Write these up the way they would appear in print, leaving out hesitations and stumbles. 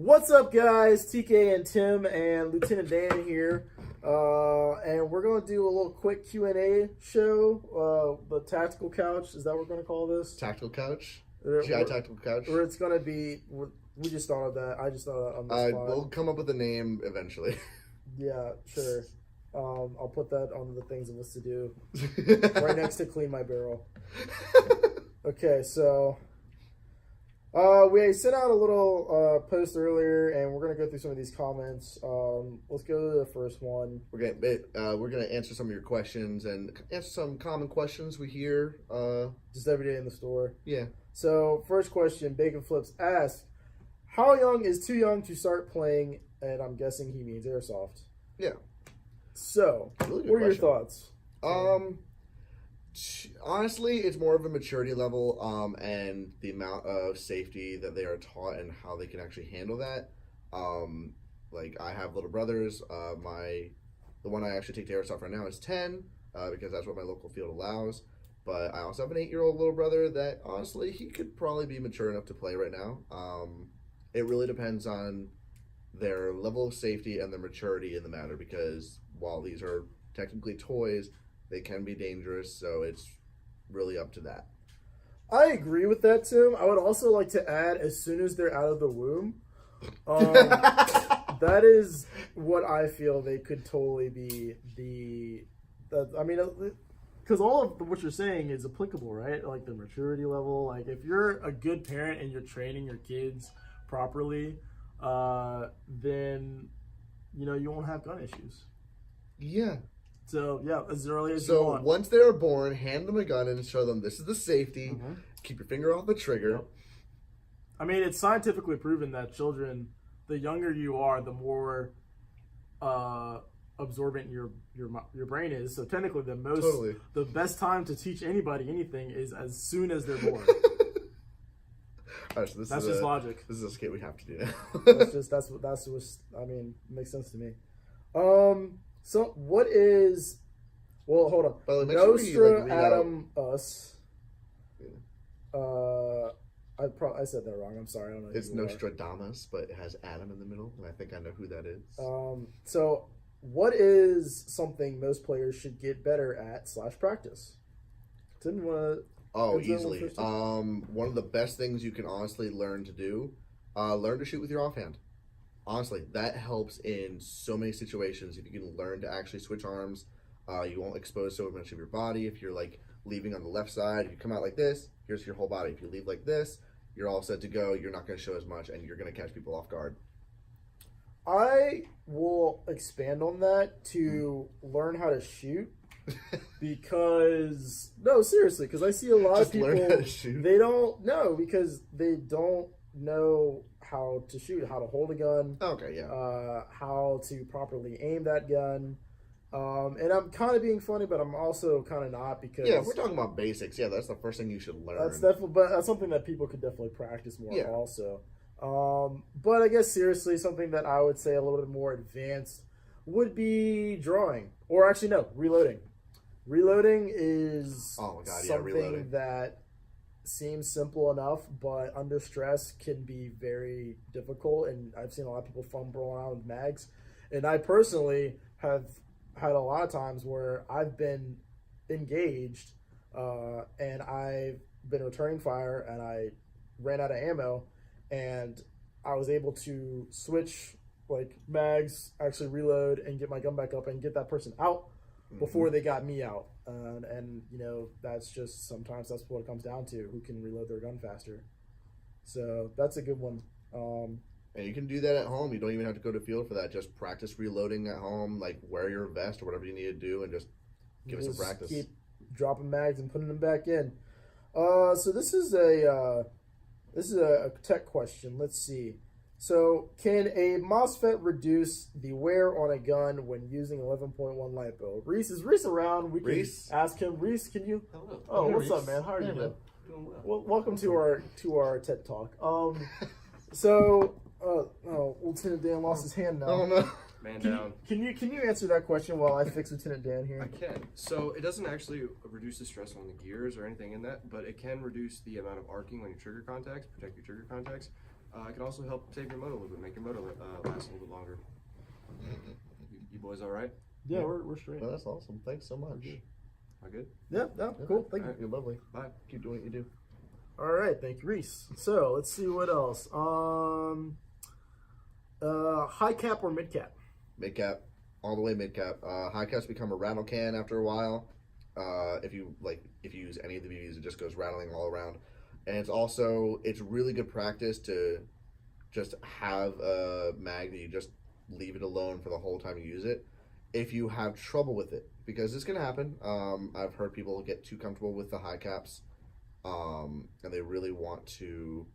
What's up, guys? TK and Tim and Lieutenant Dan here, and we're gonna do a little quick Q&A show. The tactical couch, is that what we're gonna call this? Tactical couch. Or- GI tactical couch. Or it's gonna be. We just thought of that. I just thought of that on the spot. We'll come up with a name eventually. Yeah, sure. I'll put that on the things of us to do right next to clean my barrel. Okay, so we sent out a little post earlier, and we're gonna go through some of these comments. Let's go to the first one. We're gonna answer some of your questions and answer some common questions we hear. Just every day in the store. Yeah. So first question, Bacon Flips asks, "How young is too young to start playing?" And I'm guessing he means airsoft. Yeah. So, Really good what are your question. thoughts? Honestly, it's more of a maturity level, and the amount of safety that they are taught and how they can actually handle that. Like I have little brothers. The one I actually take to airsoft right now is 10, because that's what my local field allows. But I also have an 8-year-old little brother that honestly he could probably be mature enough to play right now. It really depends on their level of safety and their maturity in the matter, because while these are technically toys, they can be dangerous, so it's really up to that. I agree with that, Tim. I would also like to add, as soon as they're out of the womb, that is what I feel they could totally be because all of what you're saying is applicable, right? Like the maturity level. Like if you're a good parent and you're training your kids properly, then you won't have gun issues. Yeah. So yeah, as early as you So want. once they are born, hand them a gun and show them this is the safety. Mhm. Keep your finger off the trigger. Yep. I mean, it's scientifically proven that children, the younger you are, the more absorbent your brain is. So technically, the best time to teach anybody anything is as soon as they're born. All right, so That's just logic. This is a skit we have to do now. that's what I mean. Makes sense to me. So what is? Well, hold on. By the way, make sure we, Nostra read Adam Us. Yeah. I said that wrong. I'm sorry. I don't know. It's who you are. Nostradamus, but it has Adam in the middle, and I think I know who that is. So what is something most players should get better at / practice? Didn't want to. Oh, easily. One of the best things you can honestly learn to do, learn to shoot with your offhand. Honestly, that helps in so many situations. If you can learn to actually switch arms, you won't expose so much of your body. If you're like leaving on the left side, if you come out like this, here's your whole body. If you leave like this, you're all set to go. You're not going to show as much, and you're going to catch people off guard. I will expand on that to learn how to shoot. Because no, seriously, because I see a lot of people learn how to shoot. They don't know because they don't know how to shoot, how to hold a gun, Okay, yeah. how to properly aim that gun. And I'm kind of being funny, but I'm also kind of not, because Yeah, if we're talking about basics, yeah, that's the first thing you should learn. but that's something that people could definitely practice more. Yeah. Also. But I guess seriously, something that I would say a little bit more advanced would be drawing, or actually no, reloading. Reloading is something reloading. that seems simple enough, but under stress can be very difficult. And I've seen a lot of people fumble around with mags. And I personally have had a lot of times where I've been engaged and I've been returning fire and I ran out of ammo, and I was able to switch like mags, actually reload and get my gun back up and get that person out before they got me out. And that's just, sometimes that's what it comes down to, who can reload their gun faster. So that's a good one. And you can do that at home. You don't even have to go to field for that. Just practice reloading at home, like wear your vest or whatever you need to do, and just give it some practice. Keep dropping mags and putting them back in. So this is a tech question. Let's see. So, can a MOSFET reduce the wear on a gun when using 11.1 LiPo? Reese, is Reese around? We can ask him. Reese, can you? Hello. Oh, Hey, what's Reese. up, man? How are you doing? Doing well. Well, welcome to our TED Talk. So, Lieutenant Dan lost his hand now. Oh no. Man down. Can you answer that question while I fix Lieutenant Dan here? I can. So it doesn't actually reduce the stress on the gears or anything in that, but it can reduce the amount of arcing on your trigger contacts, protect your trigger contacts. It can also help save your motor a little bit, make your motor last a little bit longer. You boys all right? Yeah, we're straight. Well, that's awesome. Thanks so much. All good? Yeah, cool. Thank you. You're lovely. Bye. Keep doing what you do. All right, thank you, Reese. So let's see what else. High cap or mid cap? Mid cap, all the way mid cap. High caps become a rattle can after a while. If you use any of the BBs, it just goes rattling all around. And it's really good practice to just have a mag that you just leave it alone for the whole time you use it. If you have trouble with it, because it's gonna happen. I've heard people get too comfortable with the high caps, and they really want to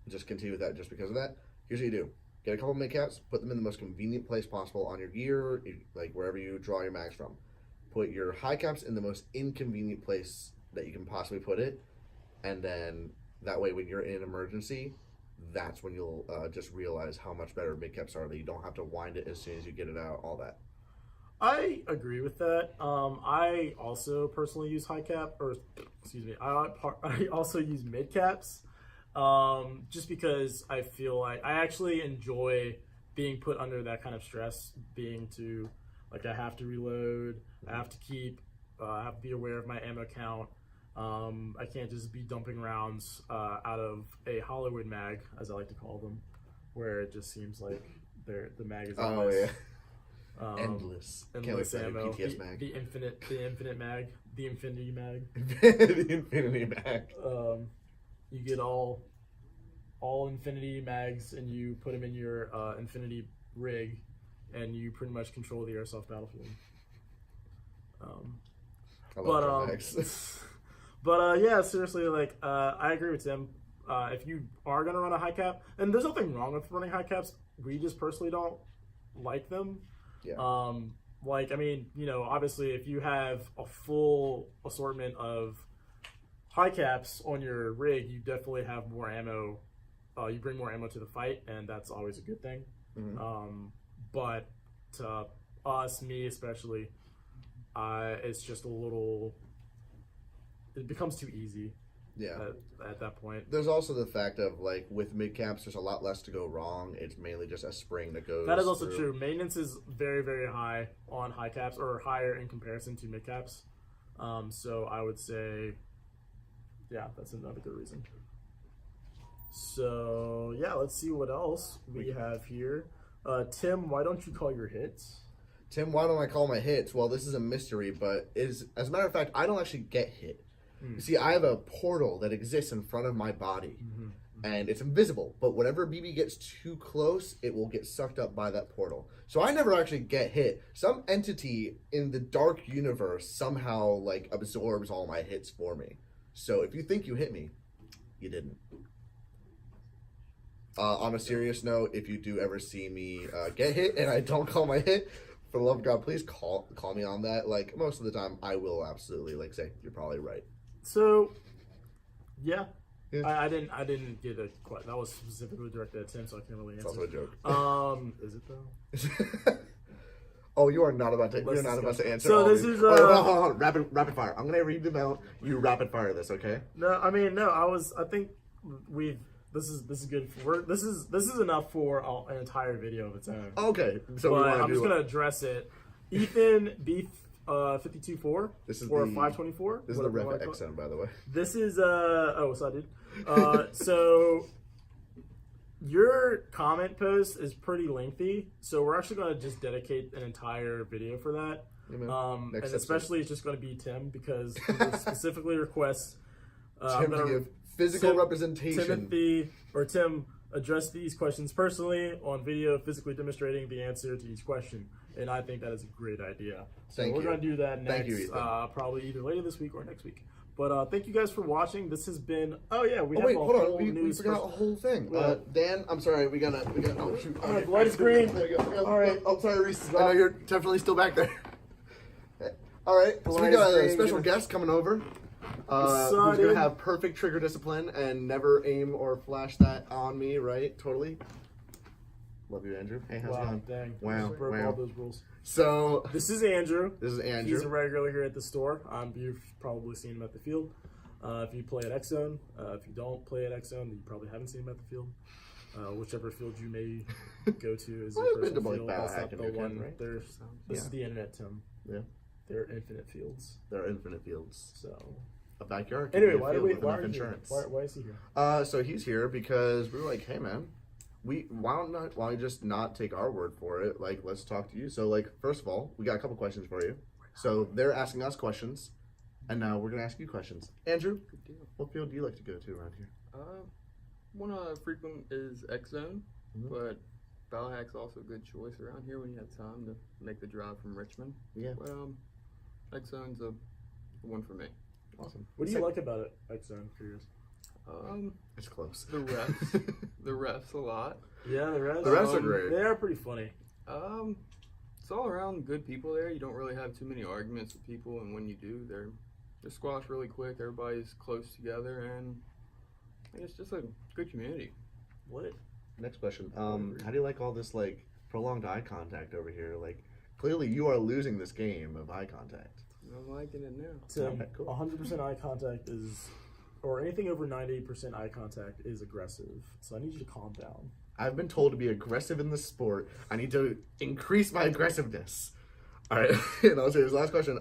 just continue with that just because of that. Here's what you do. Get a couple mid caps, put them in the most convenient place possible on your gear, like wherever you draw your mags from. Put your high caps in the most inconvenient place that you can possibly put it, and then that way when you're in an emergency, that's when you'll just realize how much better mid caps are, that you don't have to wind it as soon as you get it out, all that. I agree with that. I also personally use high cap, or excuse me, I also use mid caps, just because I feel like I actually enjoy being put under that kind of stress, being to like I have to reload, I have to I have to be aware of my ammo count. I can't just be dumping rounds out of a Hollywood mag, as I like to call them, where it just seems like the mag is Oh yeah. endless Endless ammo. PTS mag. The infinite mag, the infinity mag. The infinity mag. You get all infinity mags, and you put them in your infinity rig, and you pretty much control the airsoft battlefield. I love mags. But yeah, seriously, like I agree with Tim. If you are gonna run a high cap, and there's nothing wrong with running high caps, we just personally don't like them. Yeah. Like, I mean, obviously if you have a full assortment of high caps on your rig, you definitely have more ammo. You bring more ammo to the fight, and that's always a good thing. Mm-hmm. But to us, me especially, it's just it becomes too easy. Yeah. At that point. There's also the fact of, like, with mid caps, there's a lot less to go wrong. It's mainly just a spring that goes. That is also through. true. Maintenance is very, very high on high caps, or higher in comparison to mid caps. So I would say, yeah, that's another good reason. So yeah, let's see what else we have here. Tim, why don't you call your hits? Tim, why don't I call my hits? Well, this is a mystery, but as a matter of fact, I don't actually get hit. You see, I have a portal that exists in front of my body, and it's invisible, but whenever BB gets too close, it will get sucked up by that portal. So I never actually get hit. Some entity in the dark universe somehow, like, absorbs all my hits for me. So if you think you hit me, you didn't. On a serious note, if you do ever see me get hit and I don't call my hit, for the love of God, please call me on that. Like, most of the time, I will absolutely, like, say, you're probably right. So, yeah. I didn't get a question. That was specifically directed at Tim, so I can't really answer. It's also a joke. Is it though? Oh, you're not about to answer. So all this these. is Hold on. Rapid fire. I'm gonna read them out. You rapid fire this, okay? No, I mean no. I think this is good. This is enough for an entire video of its own. Okay, so but I'm just gonna address it. Ethan B 52.4. This is or the 524. This is the Rep XM, by the way. This is what's that, dude? So your comment post is pretty lengthy, so we're actually going to just dedicate an entire video for that. And especially it's just going to be Tim, because he specifically requests Tim to give physical representation. Tim address these questions personally on video, physically demonstrating the answer to each question. And I think that is a great idea. So we're going to do that next, Thank you, Ethan. probably either later this week or next week. But thank you guys for watching. This has been. Oh yeah, we have hold on. whole We news. forgot a whole thing. Dan, I'm sorry. We got. Oh shoot. All right, light is green. There you go. All right. Oh, sorry, Reese. I know you're definitely still back there. All right. So we got a special guest coming over. Who's gonna have perfect trigger discipline and never aim or flash that on me. Right? Totally. Love you, Andrew. Hey, how's it going? Dang. Wow. Broke all those rules. So this is Andrew. Andrew. He's a regular here at the store. You've probably seen him at the field. If you play at X Zone, if you don't play at X Zone, you probably haven't seen him at the field. whichever field you may go to is Well, your I've been to, personal like, field. Battle That's not Hack in the New one. Canton, right? This Yeah. is the internet, Tim. Yeah. They're infinite fields. There are infinite fields. So A backyard. Can anyway, be a why field with are enough you insurance. here? Why is he here? So he's here because we were like, hey man, why don't you just not take our word for it? Like, let's talk to you. So like, first of all, we got a couple questions for you. So they're asking us questions, and now we're gonna ask you questions. Andrew, Good deal. what field do you like to go to around here? One I frequent is X Zone, Mhm. but Battle Hack's also a good choice around here when you have time to make the drive from Richmond. Yeah. But X Zone's a one for me. Awesome. What do you like about it? I'm curious. It's close. The refs, the refs a lot. Yeah, the refs. The refs are great. They are pretty funny. It's all around good people there. You don't really have too many arguments with people, and when you do, they're squashed really quick. Everybody's close together, and it's just a good community. What? Next question. How do you like all this like prolonged eye contact over here? Like, clearly you are losing this game of eye contact. I'm liking it now. Tim, Okay, cool. 100% eye contact is, or anything over 90% eye contact is aggressive. So I need you to calm down. I've been told to be aggressive in this sport. I need to increase my aggressiveness. All right. And I'll say this last question.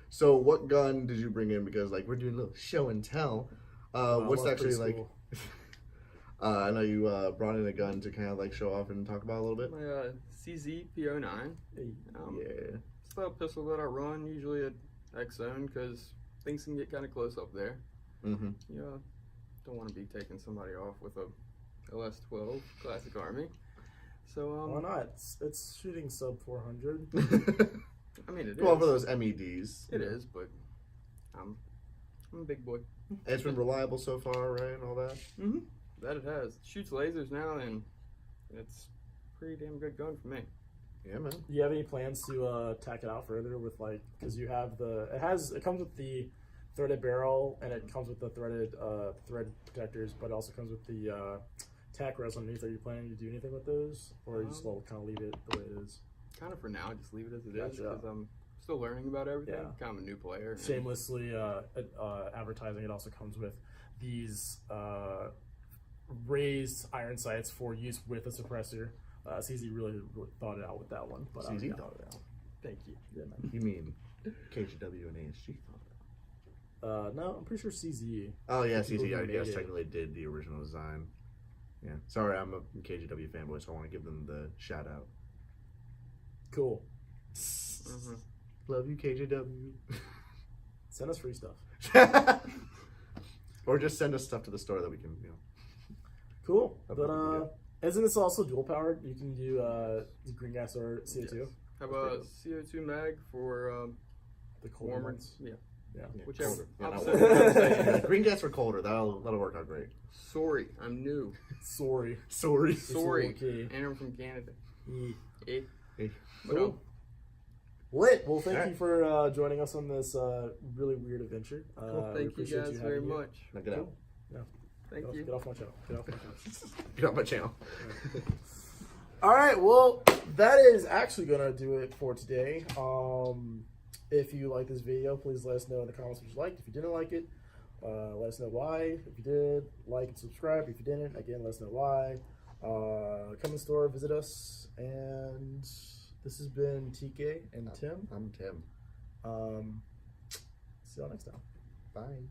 So what gun did you bring in? Because like we're doing a little show and tell. What's Well, actually like? preschool. I know you brought in a gun to kind of like show off and talk about a little bit. My CZ P09. Hey, Yeah. It's the pistol that I run usually at X Zone because things can get kind of close up there. Mm-hmm. You don't want to be taking somebody off with a LS12 Classic Army. So why not? It's shooting sub 400. I mean it Well, is. for those MEDs. It is, but I'm a big boy. It's been reliable so far, right? And all that. Mm-hmm. That it has. It shoots lasers now, and it's pretty damn good gun for me. Yeah, man. Do you have any plans to tack it out further with like, because you have it comes with the threaded barrel and it comes with the threaded thread protectors, but it also comes with the tack rails underneath. Are you planning to do anything with those, or you just will kind of leave it the way it is? Kind of for now, just leave it as it is Gotcha. because I'm still learning about everything. Yeah. Kind of a new player. and- Shamelessly advertising, it also comes with these raised iron sights for use with a suppressor. CZ really thought it out with that one. But CZ yeah. thought it out. Thank you. Yeah, man. You mean KGW and ASG thought it out? No, I'm pretty sure CZ. Oh yeah, People CZ. who I made guess it. technically did the original design. Yeah. Sorry, I'm a KGW fanboy, so I want to give them the shout out. Cool. Mm-hmm. Love you, KGW. Send us free stuff. Or just send us stuff to the store that we can, Cool. That'd But be good. isn't this also dual powered? You can do green gas or CO2. Yes. Have That's a CO2 mag for The cold warmer. ones. Yeah. Yeah. Yeah, Whichever. colder. Yeah, Opposite. yeah, green gas or colder. That'll work out great. Sorry, I'm new. Sorry. Sorry. Sorry, okay. and I'm from Canada. Yeah. Eh. Hey. But, Cool. Lit. Well, thank Alright. you for joining us on this really weird adventure. Cool. We Thank you appreciate guys having very you. much. Now get out. Cool. Thank you. Get off my channel. Get off my channel. Get off my channel. All right, well, that is actually gonna do it for today. If you like this video, please let us know in the comments what you liked. If you didn't like it, let us know why. If you did, like and subscribe. If you didn't, again, let us know why. Come in the store, visit us, and this has been TK and Tim. I'm Tim. See y'all next time. Bye.